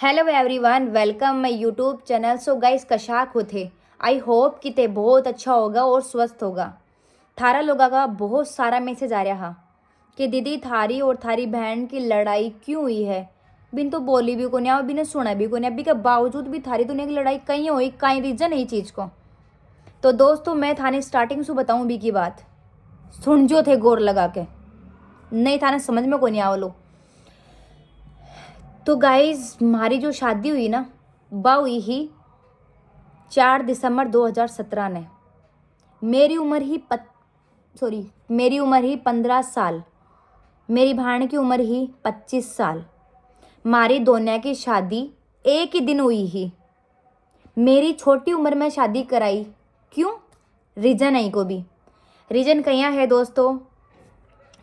Hello everyone, welcome my YouTube channel. So guys, कशाक हो थे। आई होप कि ते बहुत अच्छा होगा और स्वस्थ होगा। थारा लोगों का बहुत सारा मैसेज आ रहा कि दीदी थारी और थारी बहन की लड़ाई क्यों हुई है। बिन तो बोली भी को नहीं और बिन सुना भी को नहीं, अभी के बावजूद भी थारी दुनिया की लड़ाई कहीं हुई, कहीं रीजन है चीज़ को। तो दोस्तों, मैं थाने स्टार्टिंग से बताऊँ भी की बात सुन जो थे गौर लगा के, नहीं थाने समझ में को नहीं आवलो। तो गाइज, हमारी जो शादी हुई ना, वह हुई ही 4 दिसंबर 2017 ने। मेरी उम्र ही मेरी उम्र ही 15 साल, मेरी भाण की उम्र ही 25 साल। हमारी दोनों की शादी एक ही दिन हुई ही। मेरी छोटी उम्र में शादी कराई क्यों? रीजन है को भी। रीजन कहीं है दोस्तों,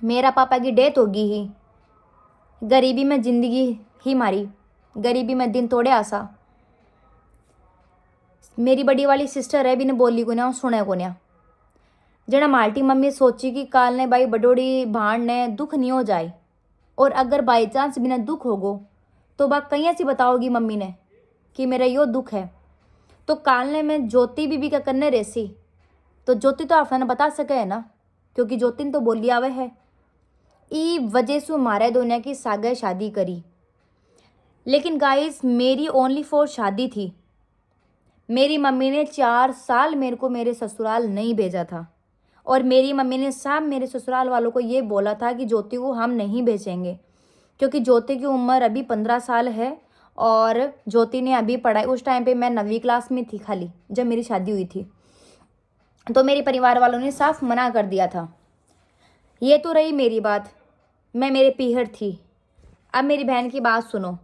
मेरा पापा की डेथ होगी ही। गरीबी में जिंदगी ही मारी, गरीबी में दिन तोड़े आसा। मेरी बड़ी वाली सिस्टर है, बिन बोली को ना सुने को ना। जड़ा माल्टी मम्मी सोची कि काल ने भाई बडोड़ी भाण ने दुख नहीं हो जाए, और अगर बाई चांस बिना दुख होगो तो बात कहीं ऐसी बताओगी मम्मी ने कि मेरा यो दुख है। तो काल ने मैं ज्योति बीबी का करने रेसी, तो ज्योति तो आपने बता सके है ना, क्योंकि ज्योति ने तो बोली आवे है। ई वजह से हमारे दोनों की सागे शादी करी। लेकिन गाइस, मेरी ओनली फॉर शादी थी। मेरी मम्मी ने 4 साल मेरे को मेरे ससुराल नहीं भेजा था, और मेरी मम्मी ने साफ मेरे ससुराल वालों को ये बोला था कि ज्योति को हम नहीं भेजेंगे, क्योंकि ज्योति की उम्र अभी 15 साल है। और ज्योति ने अभी पढ़ाई, उस टाइम पे मैं 9वीं क्लास में थी खाली जब मेरी शादी हुई थी। तो मेरे परिवार वालों ने साफ मना कर दिया था। ये तो रही मेरी बात, मैं मेरे पीहर थी। अब मेरी बहन की बात सुनो।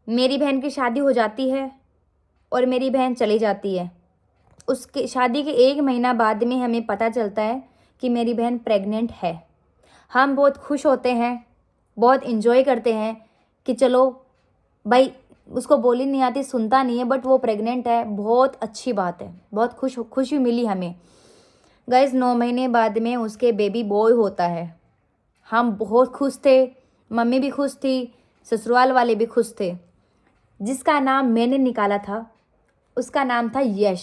मेरी बहन की शादी हो जाती है और मेरी बहन चली जाती है। उसके शादी के 1 महीना बाद में हमें पता चलता है कि मेरी बहन प्रेग्नेंट है। हम बहुत खुश होते हैं, बहुत इन्जॉय करते हैं कि चलो भाई, उसको बोली नहीं आती, सुनता नहीं है, बट वो प्रेग्नेंट है, बहुत अच्छी बात है, बहुत खुशी मिली हमें। गाइस, 9 महीने बाद में उसके बेबी बॉय होता है। हम बहुत खुश थे, मम्मी भी खुश थी, ससुराल वाले भी खुश थे। जिसका नाम मैंने निकाला था उसका नाम था यश।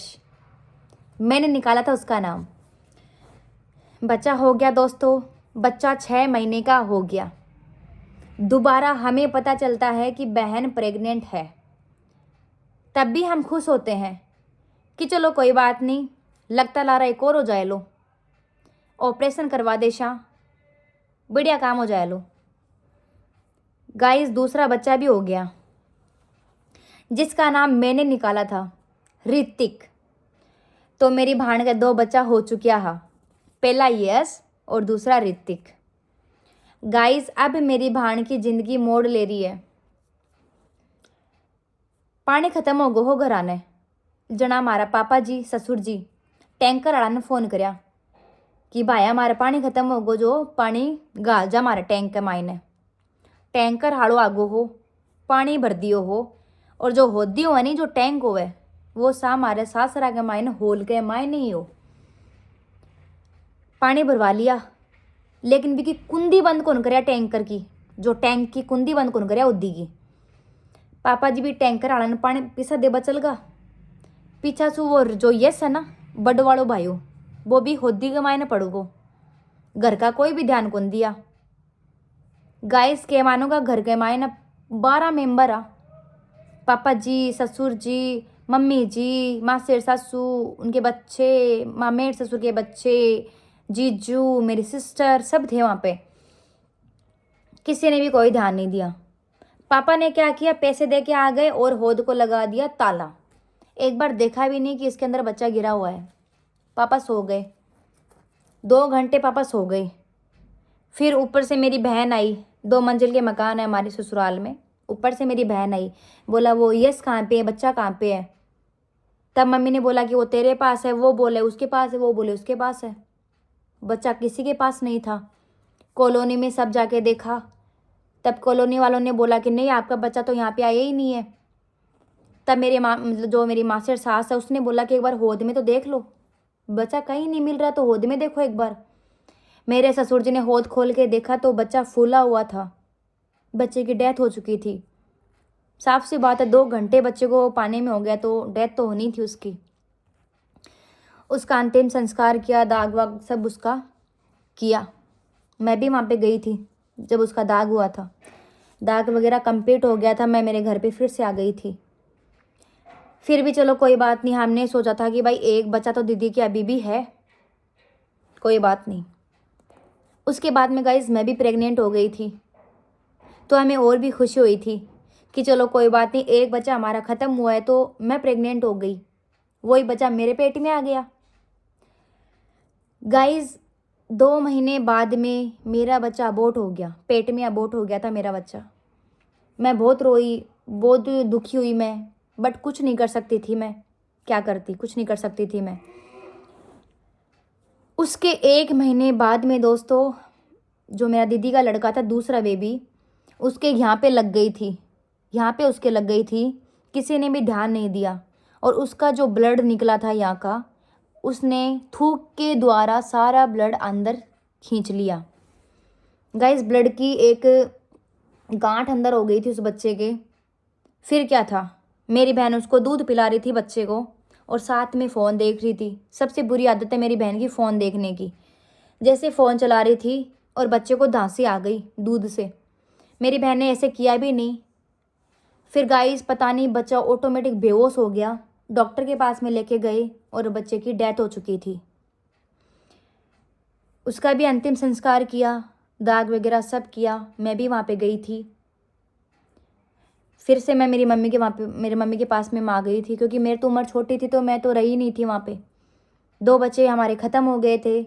मैंने निकाला था उसका नाम। बच्चा हो गया दोस्तों, बच्चा 6 महीने का हो गया। दोबारा हमें पता चलता है कि बहन प्रेग्नेंट है। तब भी हम खुश होते हैं कि चलो कोई बात नहीं, लगता ला रहा एक और हो जाए लो, ऑपरेशन करवा दे शाह, बढ़िया काम हो जाए लो। गाइस, दूसरा बच्चा भी हो गया, जिसका नाम मैंने निकाला था ऋतिक। तो मेरी भाण का 2 बच्चा हो चुकिया है, पहला यश और दूसरा ऋतिक। गाइस, अब मेरी भाण की जिंदगी मोड़ ले रही है। पानी खत्म हो गो हो घर आने जना हमारा पापा जी ससुर जी टैंकर वाला ने फोन करया कि भाई हमारा पानी खत्म हो गो, जो पानी गाल जा हमारे टैंक के मायने। टैंकर हाड़ो आगो हो, पानी भर दियो हो, और जो होदी हो नहीं, जो टैंक होवे वो सा हमारे सासरा के मायने होल के मायने ही हो। पानी भरवा लिया, लेकिन भी की कुंडी बंद कौन करया टैंकर की, जो टैंक की कुंडी बंद कौन करया उद्दी की। पापा जी भी टैंकर वाला ने पानी पीसा दे बचलगा। पीछा सु वो जो यस है ना, बड़ वालो भाईओ, वो भी होदी के मायने पड़ोगो। घर का कोई भी ध्यान कौन दिया। गाइस, के मानोगा घर के मायने 12 मेंबर आ। पापा जी, ससुर जी, मम्मी जी, मासेर सासू, उनके बच्चे, मामेर ससुर के बच्चे, जीजू, मेरी सिस्टर, सब थे वहाँ पे। किसी ने भी कोई ध्यान नहीं दिया। पापा ने क्या किया, पैसे दे के आ गए और होद को लगा दिया ताला। एक बार देखा भी नहीं कि इसके अंदर बच्चा गिरा हुआ है। पापा सो गए, 2 घंटे पापा सो गए। फिर ऊपर से मेरी बहन आई, 2 मंजिल के मकान है हमारे ससुराल में। ऊपर से मेरी बहन आई, बोला वो यस कहाँ पे है, बच्चा कहाँ पे है। तब मम्मी ने बोला कि वो तेरे पास है, वो बोले उसके पास है, वो बोले उसके पास है। बच्चा किसी के पास नहीं था। कॉलोनी में सब जाके देखा, तब कॉलोनी वालों ने बोला कि नहीं, आपका बच्चा तो यहाँ पे आया ही नहीं है। तब मेरे माँ, मतलब जो मेरी मास्टर सास है, उसने बोला कि एक बार होद में तो देख लो, बच्चा कहीं नहीं मिल रहा, तो होद में देखो एक बार। मेरे ससुर जी ने होद खोल के देखा तो बच्चा फूला हुआ था, बच्चे की डेथ हो चुकी थी। साफ सी बात है, 2 घंटे बच्चे को पानी में हो गया तो डेथ तो होनी थी उसकी। उसका अंतिम संस्कार किया, दाग वाग सब उसका किया। मैं भी वहाँ पे गई थी जब उसका दाग हुआ था। दाग वगैरह कंप्लीट हो गया था, मैं मेरे घर पे फिर से आ गई थी। फिर भी चलो कोई बात नहीं, हमने सोचा था कि भाई एक बच्चा तो दीदी की अभी भी है, कोई बात नहीं। उसके बाद में गाइज मैं भी प्रेग्नेंट हो गई थी, तो हमें और भी खुशी हुई थी कि चलो कोई बात नहीं, एक बच्चा हमारा ख़त्म हुआ है तो मैं प्रेग्नेंट हो गई, वही बच्चा मेरे पेट में आ गया। गाइज 2 महीने बाद में मेरा बच्चा अबॉर्ट हो गया, पेट में अबॉर्ट हो गया था मेरा बच्चा। मैं बहुत रोई, बहुत दुखी हुई मैं, बट कुछ नहीं कर सकती थी मैं। क्या करती, कुछ नहीं कर सकती थी मैं। उसके 1 महीने बाद में दोस्तों, जो मेरा दीदी का लड़का था, दूसरा बेबी, उसके यहाँ पे लग गई थी, यहाँ पे उसके लग गई थी। किसी ने भी ध्यान नहीं दिया और उसका जो ब्लड निकला था यहाँ का, उसने थूक के द्वारा सारा ब्लड अंदर खींच लिया। गाइस ब्लड की एक गांठ अंदर हो गई थी उस बच्चे के। फिर क्या था, मेरी बहन उसको दूध पिला रही थी बच्चे को और साथ में फ़ोन देख रही थी। सबसे बुरी आदत है मेरी बहन की फ़ोन देखने की। जैसे फ़ोन चला रही थी और बच्चे को धांसी आ गई दूध से। मेरी बहन ने ऐसे किया भी नहीं। फिर गाइस पता नहीं बच्चा ऑटोमेटिक बेहोश हो गया। डॉक्टर के पास में लेके गए और बच्चे की डेथ हो चुकी थी। उसका भी अंतिम संस्कार किया, दाग वगैरह सब किया। मैं भी वहाँ पे गई थी। फिर से मैं मेरी मम्मी के पास में आ गई थी, क्योंकि मेरी तो उम्र छोटी थी तो मैं तो रही नहीं थी वहाँ पे। 2 बच्चे हमारे ख़त्म हो गए थे।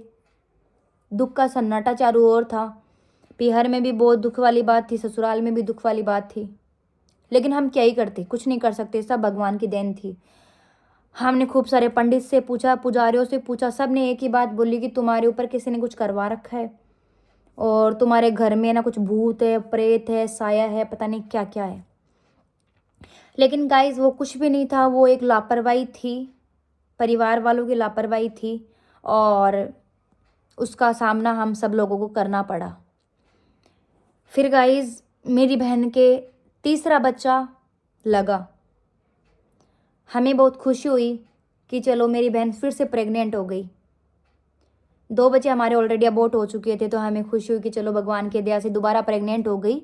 दुख का सन्नाटा चारों ओर था। पीहर में भी बहुत दुख वाली बात थी, ससुराल में भी दुख वाली बात थी, लेकिन हम क्या ही करते, कुछ नहीं कर सकते, सब भगवान की देन थी। हमने खूब सारे पंडित से पूछा, पुजारियों से पूछा, सब ने एक ही बात बोली कि तुम्हारे ऊपर किसी ने कुछ करवा रखा है और तुम्हारे घर में ना कुछ भूत है, प्रेत है, साया है, पता नहीं क्या क्या है। लेकिन गाइस वो कुछ भी नहीं था, वो एक लापरवाही थी, परिवार वालों की लापरवाही थी और उसका सामना हम सब लोगों को करना पड़ा। फिर गाइस मेरी बहन के तीसरा बच्चा लगा। हमें बहुत खुशी हुई कि चलो मेरी बहन फिर से प्रेग्नेंट हो गई। 2 बच्चे हमारे ऑलरेडी अबॉर्ट हो चुके थे, तो हमें खुशी हुई कि चलो भगवान की दया से दोबारा प्रेग्नेंट हो गई।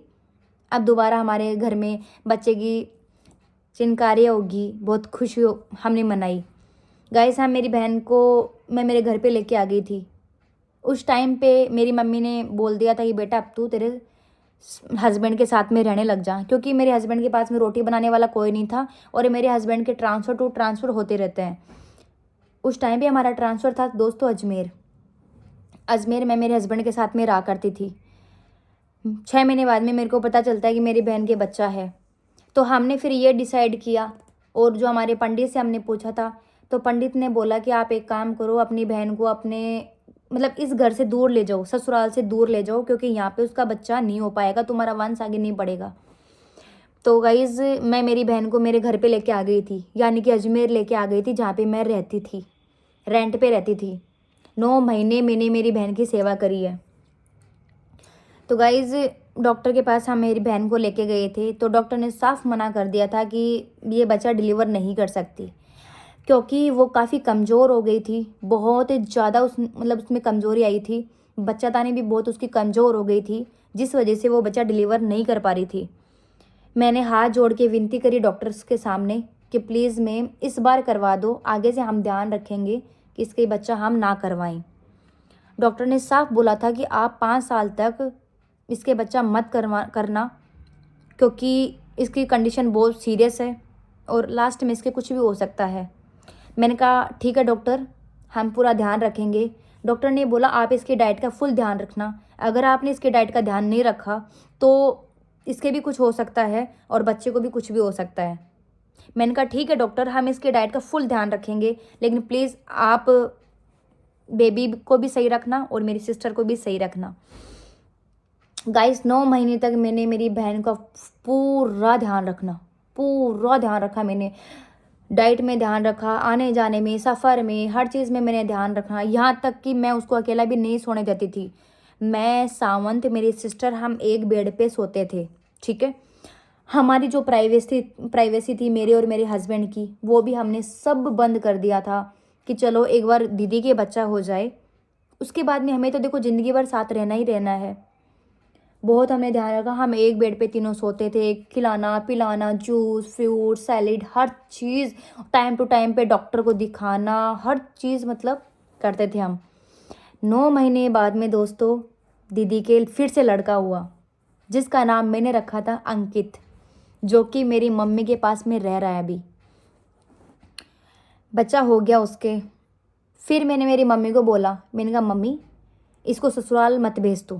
अब दोबारा हमारे घर में बच्चे की चिनकारी होगी, बहुत खुशी हमने मनाई। गाइस हम मेरी बहन को मैं मेरे घर पे लेके आ गई थी। उस टाइम पे मेरी मम्मी ने बोल दिया था कि बेटा अब तू तेरे हस्बैंड के साथ में रहने लग जा, क्योंकि मेरे हस्बैंड के पास में रोटी बनाने वाला कोई नहीं था और मेरे हस्बैंड के ट्रांसफ़र टू ट्रांसफ़र होते रहते हैं। उस टाइम पे हमारा ट्रांसफ़र था दोस्तों अजमेर में मेरे हस्बैंड के साथ में रहा करती थी। 6 महीने बाद में मेरे को पता चलता है कि मेरी बहन के बच्चा है। तो हमने फिर ये डिसाइड किया और जो हमारे पंडित से हमने पूछा था, तो पंडित ने बोला कि आप एक काम करो, अपनी बहन को अपने मतलब इस घर से दूर ले जाओ, ससुराल से दूर ले जाओ, क्योंकि यहाँ पे उसका बच्चा नहीं हो पाएगा, तुम्हारा वंश आगे नहीं बढ़ेगा। तो गाइज मैं मेरी बहन को मेरे घर पे लेके आ गई थी, यानी कि अजमेर लेके आ गई थी, जहाँ पे मैं रहती थी, रेंट पे रहती थी। 9 महीने मैंने मेरी बहन की सेवा करी है। तो गाइज डॉक्टर के पास हम मेरी बहन को लेके गए थे, तो डॉक्टर ने साफ मना कर दिया था कि ये बच्चा डिलीवर नहीं कर सकती, क्योंकि वो काफ़ी कमज़ोर हो गई थी, बहुत ज़्यादा उसमें कमज़ोरी आई थी। बच्चादानी भी बहुत उसकी कमज़ोर हो गई थी, जिस वजह से वो बच्चा डिलीवर नहीं कर पा रही थी। मैंने हाथ जोड़ के विनती करी डॉक्टर्स के सामने कि प्लीज़ मैम इस बार करवा दो, आगे से हम ध्यान रखेंगे कि इसके बच्चा हम ना करवाएं। डॉक्टर ने साफ बोला था कि आप 5 साल तक इसके बच्चा मत करना, क्योंकि इसकी कंडीशन बहुत सीरियस है और लास्ट में इसके कुछ भी हो सकता है। मैंने कहा ठीक है डॉक्टर, हम पूरा ध्यान रखेंगे। डॉक्टर ने बोला आप इसकी डाइट का फुल ध्यान रखना, अगर आपने इसके डाइट का ध्यान नहीं रखा तो इसके भी कुछ हो सकता है और बच्चे को भी कुछ भी हो सकता है। मैंने कहा ठीक है डॉक्टर, हम इसके डाइट का फुल ध्यान रखेंगे, लेकिन प्लीज़ आप बेबी को भी सही रखना और मेरी सिस्टर को भी सही रखना। गाइस 9 महीने तक मैंने मेरी बहन का पूरा ध्यान रखा मैंने। डाइट में ध्यान रखा, आने जाने में, सफ़र में, हर चीज़ में मैंने ध्यान रखा। यहाँ तक कि मैं उसको अकेला भी नहीं सोने देती थी। मैं, सावंत, मेरी सिस्टर, हम एक बेड पे सोते थे, ठीक है। हमारी जो प्राइवेसी थी मेरे और मेरे हस्बैंड की, वो भी हमने सब बंद कर दिया था कि चलो एक बार दीदी के बच्चा हो जाए, उसके बाद में हमें तो देखो ज़िंदगी भर साथ रहना ही रहना है। बहुत हमने ध्यान रखा, हम एक बेड पे तीनों सोते थे, खिलाना पिलाना, जूस फ्रूट सैलेड हर चीज़ टाइम टू टाइम पे, डॉक्टर को दिखाना, हर चीज़ मतलब करते थे हम। 9 महीने बाद में दोस्तों दीदी के फिर से लड़का हुआ, जिसका नाम मैंने रखा था अंकित, जो कि मेरी मम्मी के पास में रह रहा है अभी। बच्चा हो गया उसके, फिर मैंने मेरी मम्मी को बोला, मैंने कहा मम्मी इसको ससुराल मत भेज तू,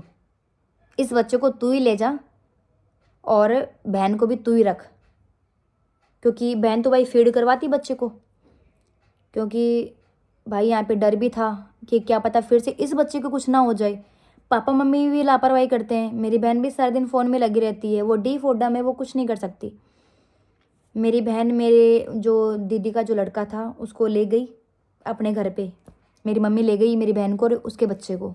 इस बच्चे को तू ही ले जा और बहन को भी तू ही रख, क्योंकि बहन तो भाई फीड करवाती बच्चे को, क्योंकि भाई यहाँ पे डर भी था कि क्या पता फिर से इस बच्चे को कुछ ना हो जाए। पापा मम्मी भी लापरवाही करते हैं, मेरी बहन भी सारा दिन फ़ोन में लगी रहती है, वो डी फोडा में वो कुछ नहीं कर सकती। मेरी बहन मेरे जो दीदी का जो लड़का था उसको ले गई अपने घर पे, मेरी मम्मी ले गई मेरी बहन को और उसके बच्चे को।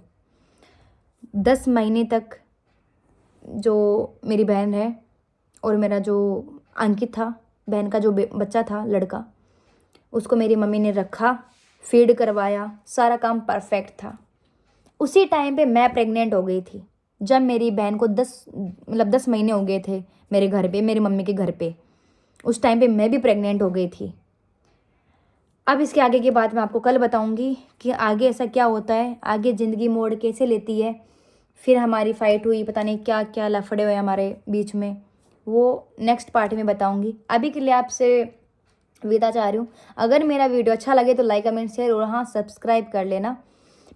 10 महीने तक जो मेरी बहन है और मेरा जो अंकित था, बहन का जो बच्चा था लड़का, उसको मेरी मम्मी ने रखा, फीड करवाया, सारा काम परफेक्ट था। उसी टाइम पे मैं प्रेग्नेंट हो गई थी, जब मेरी बहन को 10 महीने हो गए थे मेरे घर पे, मेरी मम्मी के घर पे। उस टाइम पे मैं भी प्रेग्नेंट हो गई थी। अब इसके आगे की बात मैं आपको कल बताऊंगी कि आगे ऐसा क्या होता है, आगे ज़िंदगी मोड़ कैसे लेती है। फिर हमारी फ़ाइट हुई, पता नहीं क्या क्या लफड़े हुए हमारे बीच में, वो नेक्स्ट पार्ट में बताऊंगी। अभी के लिए आपसे विदा चाह रही हूँ। अगर मेरा वीडियो अच्छा लगे तो लाइक कमेंट शेयर और हाँ सब्सक्राइब कर लेना।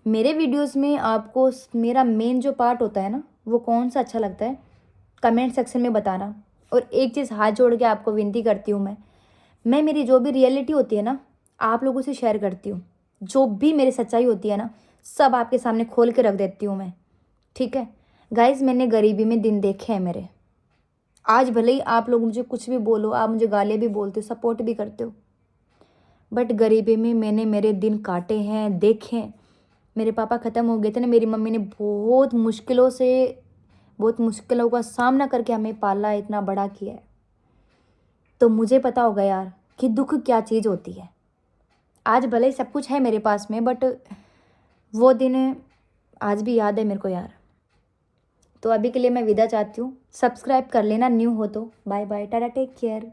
मेरे वीडियोस में आपको मेरा मेन जो पार्ट होता है ना, वो कौन सा अच्छा लगता है कमेंट सेक्शन में बताना। और एक चीज़ हाथ जोड़ के आपको विनती करती हूँ, मैं मेरी जो भी रियलिटी होती है ना आप लोगों से शेयर करती हूँ, जो भी मेरी सच्चाई होती है ना सब आपके सामने खोल के रख देती हूँ मैं, ठीक है गाइज। मैंने गरीबी में दिन देखे हैं मेरे, आज भले ही आप लोग मुझे कुछ भी बोलो, आप मुझे गालियाँ भी बोलते हो, सपोर्ट भी करते हो, बट गरीबी में मैंने मेरे दिन काटे हैं, देखे हैं। मेरे पापा ख़त्म हो गए थे ना, मेरी मम्मी ने बहुत मुश्किलों का सामना करके हमें पाला, इतना बड़ा किया है। तो मुझे पता होगा यार कि दुख क्या चीज़ होती है। आज भले ही सब कुछ है मेरे पास में, बट वो दिन आज भी याद है मेरे को यार। तो अभी के लिए मैं विदा चाहती हूँ, सब्सक्राइब कर लेना न्यू हो तो। Bye bye, tata, take care.